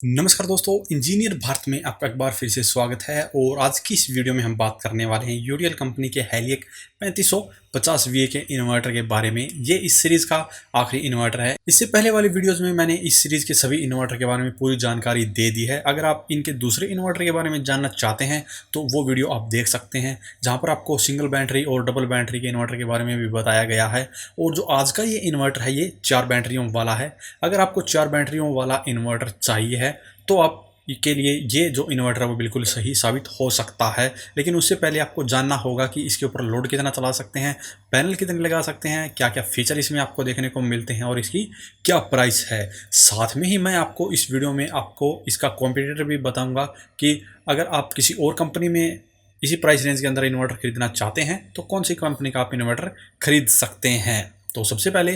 नमस्कार दोस्तों, इंजीनियर भारत में आपका एक बार फिर से स्वागत है। और आज की इस वीडियो में हम बात करने वाले हैं यूडीएल कंपनी के हेलियक 3550 वीए के इन्वर्टर के बारे में। ये इस सीरीज़ का आखिरी इन्वर्टर है। इससे पहले वाली वीडियोस में मैंने इस सीरीज़ के सभी इन्वर्टर के बारे में पूरी जानकारी दे दी है। अगर आप इनके दूसरे इन्वर्टर के बारे में जानना चाहते हैं तो वो वीडियो आप देख सकते हैं, जहाँ पर आपको सिंगल बैटरी और डबल बैटरी के इन्वर्टर के बारे में भी बताया गया है। और जो आज का ये इन्वर्टर है ये 4 बैटरियों वाला है। अगर आपको 4 बैटरियों वाला इन्वर्टर चाहिए है तो आप के लिए ये जो इन्वर्टर है वो बिल्कुल सही साबित हो सकता है। लेकिन उससे पहले आपको जानना होगा कि इसके ऊपर लोड कितना चला सकते हैं, पैनल कितने लगा सकते हैं, क्या क्या फीचर इसमें आपको देखने को मिलते हैं और इसकी क्या प्राइस है। साथ में ही मैं आपको इस वीडियो में आपको इसका कॉम्पिटिटर भी बताऊंगा कि अगर आप किसी और कंपनी में इसी प्राइस रेंज के अंदर इन्वर्टर खरीदना चाहते हैं तो कौन सी कंपनी का आप इन्वर्टर खरीद सकते हैं। तो सबसे पहले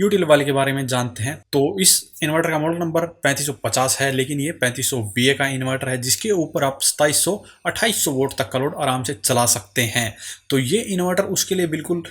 यूटिल वाले के बारे में जानते हैं। तो इस इन्वर्टर का मॉडल नंबर 3550 है, लेकिन ये 3500 वीए का इन्वर्टर है, जिसके ऊपर आप 2700-2800 वोल्ट तक का लोड आराम से चला सकते हैं। तो ये इन्वर्टर उसके लिए बिल्कुल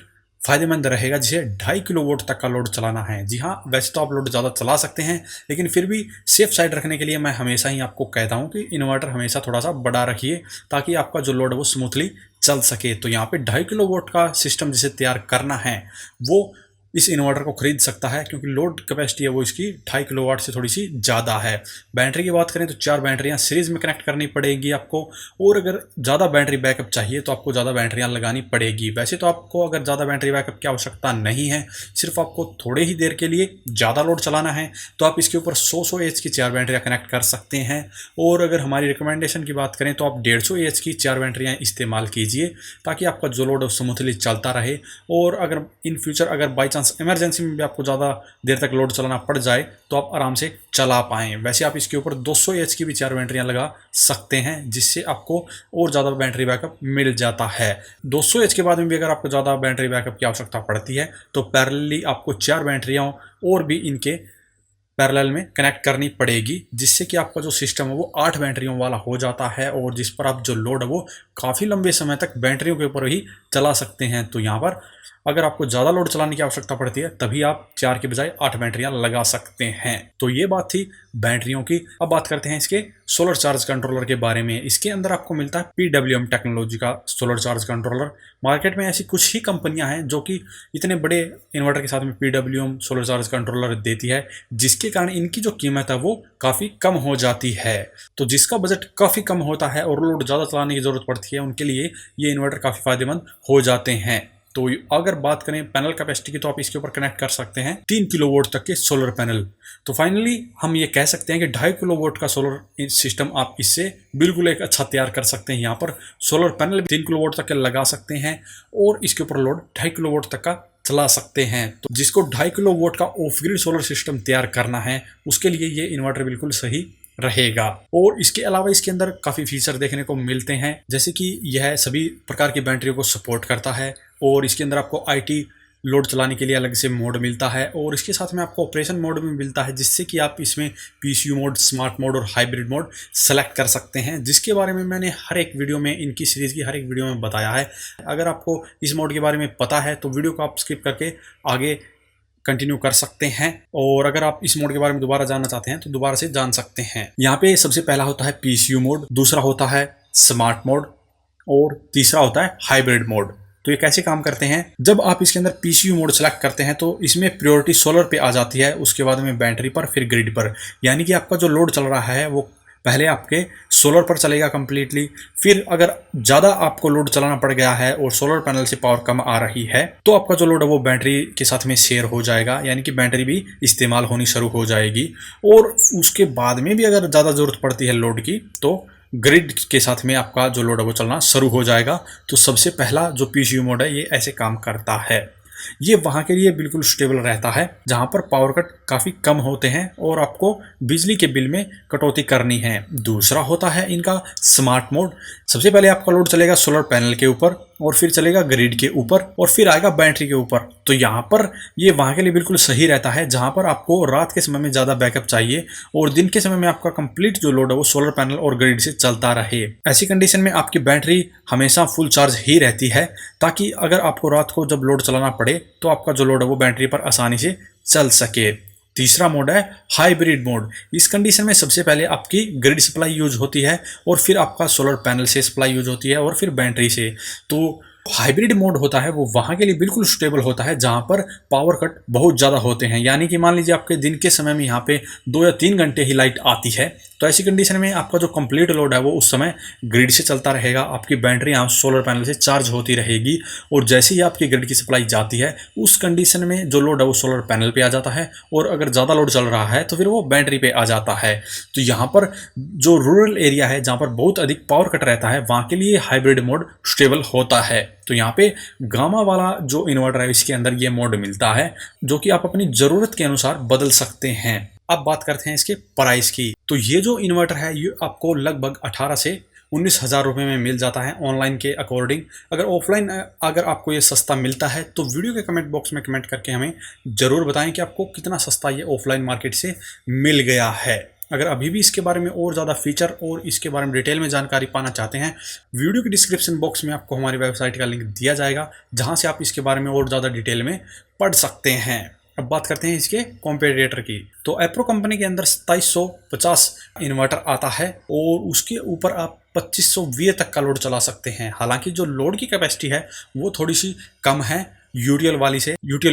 फायदेमंद रहेगा जिसे 2.5 किलो वोल्ट तक का लोड चलाना है। जी हाँ, वैसे तो आप लोड ज़्यादा चला सकते हैं, लेकिन फिर भी सेफ साइड रखने के लिए मैं हमेशा ही आपको कहता हूँ कि इन्वर्टर हमेशा थोड़ा सा बड़ा रखिए, ताकि आपका जो लोड है वो स्मूथली चल सके। तो यहाँ पे 2.5 किलो वोल्ट का सिस्टम जिसे तैयार करना है वो इस इन्वर्टर को खरीद सकता है, क्योंकि लोड कैपेसिटी है वो इसकी 2.5 किलोवाट से थोड़ी सी ज़्यादा है। बैटरी की बात करें तो 4 बैटरियाँ सीरीज़ में कनेक्ट करनी पड़ेगी आपको, और अगर ज़्यादा बैटरी बैकअप चाहिए तो आपको ज़्यादा बैटरियाँ लगानी पड़ेगी। वैसे तो आपको अगर ज़्यादा बैटरी बैकअप की आवश्यकता नहीं है, सिर्फ आपको थोड़े ही देर के लिए ज़्यादा लोड चलाना है, तो आप इसके ऊपर 100 एच की 4 बैटरियाँ कनेक्ट कर सकते हैं। और अगर हमारी रिकमेंडेशन की बात करें तो आप 150 एच की 4 बैटरियाँ इस्तेमाल कीजिए, ताकि आपका जो लोड है स्मूथली चलता रहे। और अगर इन फ्यूचर अगर बाई चांस इमरजेंसी में भी आपको ज़्यादा देर तक लोड चलाना पड़ जाए तो आप आराम से चला पाएँ। वैसे आप इसके ऊपर 200 एच की भी 4 बैटरियाँ लगा सकते हैं, जिससे आपको और ज़्यादा बैटरी बैकअप मिल जाता है। 200 एच के बाद में भी अगर आपको ज़्यादा बैटरी बैकअप की आवश्यकता पड़ती है तो पैरेलली आपको 4 बैटरियाँ और भी इनके पैरेलल में कनेक्ट करनी पड़ेगी, जिससे कि आपका जो सिस्टम है वो 8 बैटरियों वाला हो जाता है, और जिस पर आप जो लोड है वो काफ़ी लंबे समय तक बैटरियों के ऊपर ही चला सकते हैं। तो यहाँ पर अगर आपको ज़्यादा लोड चलाने की आवश्यकता पड़ती है तभी आप 4 के बजाय 8 बैटरियाँ लगा सकते हैं। तो ये बात थी बैटरियों की। अब बात करते हैं इसके सोलर चार्ज कंट्रोलर के बारे में। इसके अंदर आपको मिलता है PWM टेक्नोलॉजी का सोलर चार्ज कंट्रोलर। मार्केट में ऐसी कुछ ही कंपनियां हैं जो कि इतने बड़े इन्वर्टर के साथ में PWM सोलर चार्ज कंट्रोलर देती है, जिसके कारण इनकी जो कीमत है वो काफ़ी कम हो जाती है। तो जिसका बजट काफ़ी कम होता है और लोड ज़्यादा चलाने की ज़रूरत पड़ती है, उनके लिए ये इन्वर्टर काफ़ी फायदेमंद हो जाते हैं। तो अगर बात करें पैनल कैपेसिटी की तो आप इसके ऊपर कनेक्ट कर सकते हैं 3 किलोवाट तक के सोलर पैनल। तो फाइनली हम ये कह सकते हैं कि 2.5 किलोवाट का सोलर सिस्टम आप इससे बिल्कुल एक अच्छा तैयार कर सकते हैं। यहाँ पर सोलर पैनल 3 किलोवाट तक के लगा सकते हैं और इसके ऊपर लोड 2.5 किलोवाट तक का चला सकते हैं। तो जिसको 2.5 किलोवाट का ऑफ ग्रिड सोलर सिस्टम तैयार करना है उसके लिए ये इन्वर्टर बिल्कुल सही रहेगा। और इसके अलावा इसके अंदर काफ़ी फीचर देखने को मिलते हैं, जैसे कि यह सभी प्रकार की बैटरियों को सपोर्ट करता है, और इसके अंदर आपको IT लोड चलाने के लिए अलग से मोड मिलता है, और इसके साथ में आपको ऑपरेशन मोड भी मिलता है, जिससे कि आप इसमें PCU मोड, स्मार्ट मोड और हाइब्रिड मोड सेलेक्ट कर सकते हैं, जिसके बारे में मैंने हर एक वीडियो में, इनकी सीरीज़ की हर एक वीडियो में बताया है। अगर आपको इस मोड के बारे में पता है तो वीडियो को आप स्किप करके आगे कंटिन्यू कर सकते हैं, और अगर आप इस मोड के बारे में दोबारा जानना चाहते हैं तो दोबारा से जान सकते हैं। यहाँ पे सबसे पहला होता है PCU मोड, दूसरा होता है स्मार्ट मोड, और तीसरा होता है हाइब्रिड मोड। तो ये कैसे काम करते हैं, जब आप इसके अंदर PCU मोड सेलेक्ट करते हैं तो इसमें प्रायोरिटी सोलर पे आ जाती है, उसके बाद में बैटरी पर, फिर ग्रिड पर। यानी कि आपका जो लोड चल रहा है वो पहले आपके सोलर पर चलेगा कंप्लीटली, फिर अगर ज़्यादा आपको लोड चलाना पड़ गया है और सोलर पैनल से पावर कम आ रही है तो आपका जो लोड है वो बैटरी के साथ में शेयर हो जाएगा, यानी कि बैटरी भी इस्तेमाल होनी शुरू हो जाएगी। और उसके बाद में भी अगर ज़्यादा ज़रूरत पड़ती है लोड की तो ग्रिड के साथ में आपका जो लोड है वो चलना शुरू हो जाएगा। तो सबसे पहला जो PCU मोड है ये ऐसे काम करता है। ये वहाँ के लिए बिल्कुल स्टेबल रहता है जहाँ पर पावर कट काफ़ी कम होते हैं और आपको बिजली के बिल में कटौती करनी है। दूसरा होता है इनका स्मार्ट मोड। सबसे पहले आपका लोड चलेगा सोलर पैनल के ऊपर, और फिर चलेगा ग्रिड के ऊपर, और फिर आएगा बैटरी के ऊपर। तो यहाँ पर ये वहाँ के लिए बिल्कुल सही रहता है जहाँ पर आपको रात के समय में ज़्यादा बैकअप चाहिए और दिन के समय में आपका कंप्लीट जो लोड है वो सोलर पैनल और ग्रिड से चलता रहे। ऐसी कंडीशन में आपकी बैटरी हमेशा फुल चार्ज ही रहती है, ताकि अगर आपको रात को जब लोड चलाना पड़े तो आपका जो लोड है वो बैटरी पर आसानी से चल सके। तीसरा मोड है हाइब्रिड मोड। इस कंडीशन में सबसे पहले आपकी ग्रिड सप्लाई यूज होती है और फिर आपका सोलर पैनल से सप्लाई यूज होती है और फिर बैटरी से। तो हाइब्रिड मोड होता है वो वहाँ के लिए बिल्कुल स्टेबल होता है जहाँ पर पावर कट बहुत ज़्यादा होते हैं, यानी कि मान लीजिए आपके दिन के समय में यहाँ पे 2 या 3 घंटे ही लाइट आती है, तो ऐसी कंडीशन में आपका जो कंप्लीट लोड है वो उस समय ग्रिड से चलता रहेगा, आपकी बैटरी यहाँ सोलर पैनल से चार्ज होती रहेगी और जैसे ही आपकी ग्रिड की सप्लाई जाती है उस कंडीशन में जो लोड है वो सोलर पैनल पे आ जाता है और अगर ज़्यादा लोड चल रहा है तो फिर वो बैटरी पे आ जाता है। तो यहाँ पर जो रूरल एरिया है जहाँ पर बहुत अधिक पावर कट रहता है वहाँ के लिए हाइब्रिड मोड स्टेबल होता है। तो यहाँ पे गामा वाला जो इन्वर्टर है इसके अंदर ये मोड मिलता है जो कि आप अपनी ज़रूरत के अनुसार बदल सकते हैं। अब बात करते हैं इसके प्राइस की। तो ये जो इन्वर्टर है ये आपको लगभग 18 से 19,000 रुपये में मिल जाता है ऑनलाइन के अकॉर्डिंग। अगर ऑफलाइन अगर आपको ये सस्ता मिलता है तो वीडियो के कमेंट बॉक्स में कमेंट करके हमें ज़रूर बताएं कि आपको कितना सस्ता ये ऑफलाइन मार्केट से मिल गया है। अगर अभी भी इसके बारे में और ज़्यादा फीचर और इसके बारे में डिटेल में जानकारी पाना चाहते हैं, वीडियो के डिस्क्रिप्शन बॉक्स में आपको हमारी वेबसाइट का लिंक दिया जाएगा जहां से आप इसके बारे में और ज़्यादा डिटेल में पढ़ सकते हैं। अब बात करते हैं इसके कॉम्पिटिटर की। तो एप्रो कंपनी के अंदर 2750 इन्वर्टर आता है और उसके ऊपर आप 2500 VA तक का लोड चला सकते हैं। हालांकि जो लोड की कैपेसिटी है वो थोड़ी सी कम है यूटीएल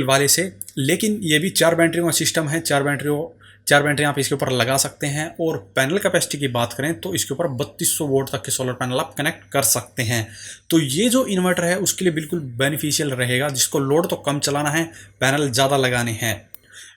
वाले से, लेकिन ये भी 4 बैटरियों का सिस्टम है। 4 बैटरी आप इसके ऊपर लगा सकते हैं और पैनल कैपेसिटी की बात करें तो इसके ऊपर 3200 वोल्ट तक के सोलर पैनल आप कनेक्ट कर सकते हैं। तो ये जो इन्वर्टर है उसके लिए बिल्कुल बेनिफिशियल रहेगा जिसको लोड तो कम चलाना है, पैनल ज़्यादा लगाने हैं,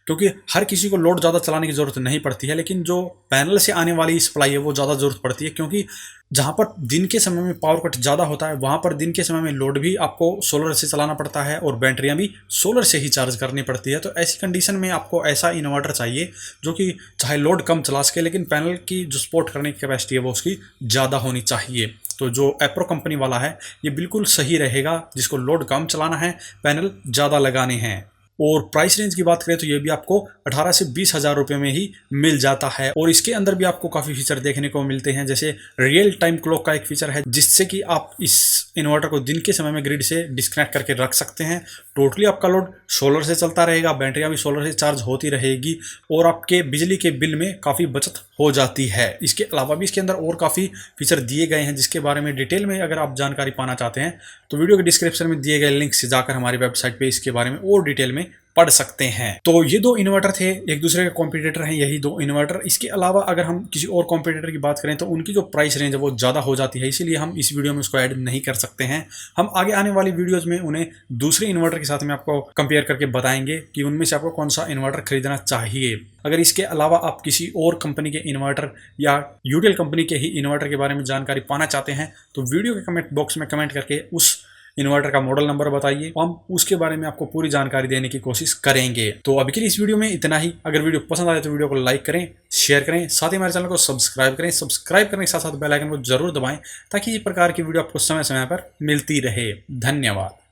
क्योंकि हर किसी को लोड ज़्यादा चलाने की ज़रूरत नहीं पड़ती है, लेकिन जो पैनल से आने वाली सप्लाई है वो ज़्यादा ज़रूरत पड़ती है, क्योंकि जहाँ पर दिन के समय में पावर कट ज़्यादा होता है वहाँ पर दिन के समय में लोड भी आपको सोलर से चलाना पड़ता है और बैटरियाँ भी सोलर से ही चार्ज करनी पड़ती है। तो ऐसी कंडीशन में आपको ऐसा इन्वर्टर चाहिए जो कि चाहे लोड कम चला सके लेकिन पैनल की जो सपोर्ट करने की कैपेसिटी है वो उसकी ज़्यादा होनी चाहिए। तो जो एप्रो कंपनी वाला है ये बिल्कुल सही रहेगा जिसको लोड कम चलाना है, पैनल ज़्यादा लगाने हैं। और प्राइस रेंज की बात करें तो ये भी आपको 18 से 20,000 रुपये में ही मिल जाता है और इसके अंदर भी आपको काफ़ी फीचर देखने को मिलते हैं, जैसे रियल टाइम क्लॉक का एक फीचर है जिससे कि आप इस इन्वर्टर को दिन के समय में ग्रिड से डिस्कनेक्ट करके रख सकते हैं। टोटली आपका लोड सोलर से चलता रहेगा, बैटरियाँ भी सोलर से चार्ज होती रहेगी और आपके बिजली के बिल में काफ़ी बचत हो जाती है। इसके अलावा भी इसके अंदर और काफ़ी फीचर दिए गए हैं जिसके बारे में डिटेल में अगर आप जानकारी पाना चाहते हैं तो वीडियो के डिस्क्रिप्शन में दिए गए लिंक से जाकर हमारी वेबसाइट पे इसके बारे में और डिटेल में पढ़ सकते हैं। तो ये 2 इन्वर्टर थे, एक दूसरे के कॉम्पिटिटर हैं यही 2 इन्वर्टर। इसके अलावा अगर हम किसी और कॉम्पिटिटर की बात करें तो उनकी जो प्राइस रेंज है वो ज़्यादा हो जाती है, इसीलिए हम इस वीडियो में उसको ऐड नहीं कर सकते हैं। हम आगे आने वाली वीडियोज़ में उन्हें दूसरे इन्वर्टर के साथ में आपको कंपेयर करके बताएंगे कि उनमें से आपको कौन सा इन्वर्टर खरीदना चाहिए। अगर इसके अलावा आप किसी और कंपनी के इन्वर्टर या यूटीएल कंपनी के ही इन्वर्टर के बारे में जानकारी पाना चाहते हैं तो वीडियो के कमेंट बॉक्स में कमेंट करके उस इन्वर्टर का मॉडल नंबर बताइए, हम उसके बारे में आपको पूरी जानकारी देने की कोशिश करेंगे। तो अभी के लिए इस वीडियो में इतना ही। अगर वीडियो पसंद आए तो वीडियो को लाइक करें, शेयर करें, साथ ही हमारे चैनल को सब्सक्राइब करें। सब्सक्राइब करने के साथ साथ बेल आइकन को जरूर दबाएं ताकि इस प्रकार की वीडियो आपको समय समय पर मिलती रहे। धन्यवाद।